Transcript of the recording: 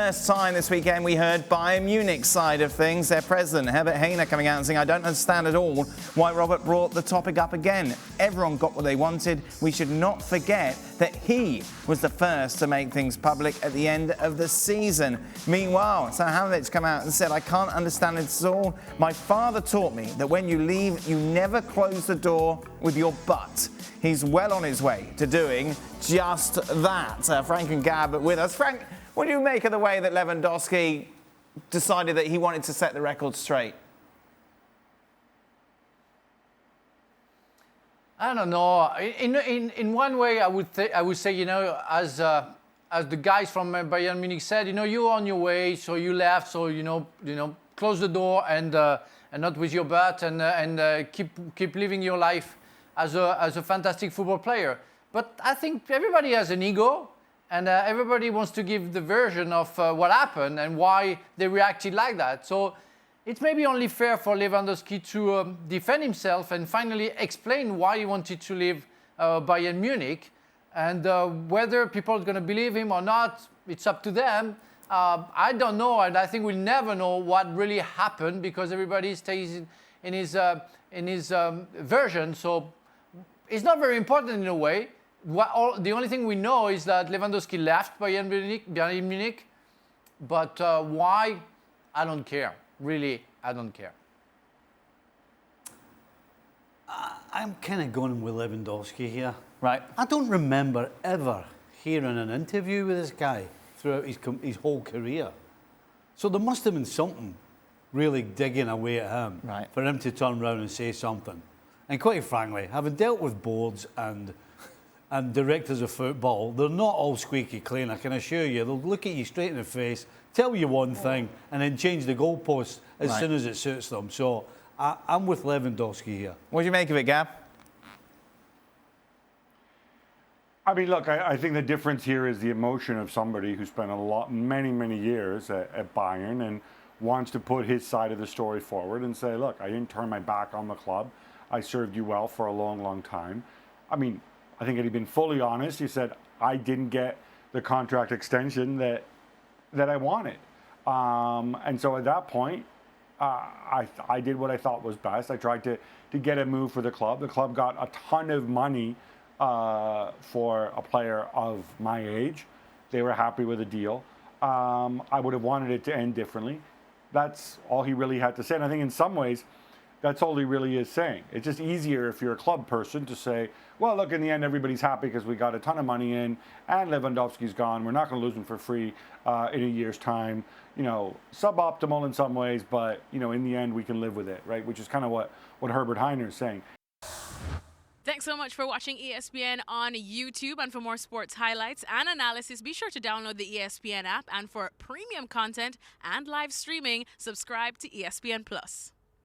first time this weekend we heard Bayern Munich's side of things. Their president, Herbert Hainer, coming out and saying, I don't understand at all why Robert brought the topic up again. Everyone got what they wanted. We should not forget that he was the first to make things public at the end of the season. Meanwhile, Sahanovic's come out and said, I can't understand it at all. My father taught me that when you leave, you never close the door with your butt. He's well on his way to doing just that. Frank and Gab with us. Frank, what do you make of the way that Lewandowski decided that he wanted to set the record straight? I don't know. In one way, I would say, you know, as the guys from Bayern Munich said, you know, you're on your way, so you left, so you know, close the door and not with your butt, and keep living your life as a fantastic football player. But I think everybody has an ego, and everybody wants to give the version of what happened and why they reacted like that. So it's maybe only fair for Lewandowski to defend himself and finally explain why he wanted to leave Bayern Munich. And whether people are going to believe him or not, it's up to them. I don't know, and I think we'll never know what really happened because everybody stays in his version. So it's not very important in a way. The only thing we know is that Lewandowski left Bayern Munich, but why? I don't care. Really, I don't care. I'm kind of going with Lewandowski here. Right. I don't remember ever hearing an interview with this guy throughout his whole career. So there must have been something really digging away at him for him to turn around and say something. And quite frankly, having dealt with boards and directors of football, they're not all squeaky clean, I can assure you. They'll look at you straight in the face, tell you one thing, and then change the goalposts as soon as it suits them. So I'm with Lewandowski here. What do you make of it, Gab? I mean, look, I think the difference here is the emotion of somebody who spent many years at Bayern and wants to put his side of the story forward and say, look, I didn't turn my back on the club. I served you well for a long time. I mean, I think had he been fully honest, he said, I didn't get the contract extension that I wanted. And so at that point, I did what I thought was best. I tried to get a move for the club. The club got a ton of money for a player of my age. They were happy with the deal. I would have wanted it to end differently. That's all he really had to say. And I think in some ways, that's all he really is saying. It's just easier if you're a club person to say, well, look, in the end, everybody's happy because we got a ton of money in and Lewandowski's gone. We're not going to lose him for free in a year's time. You know, suboptimal in some ways, but, you know, in the end, we can live with it, right? Which is kind of what Herbert Hainer is saying. Thanks so much for watching ESPN on YouTube. And for more sports highlights and analysis, be sure to download the ESPN app. And for premium content and live streaming, subscribe to ESPN Plus.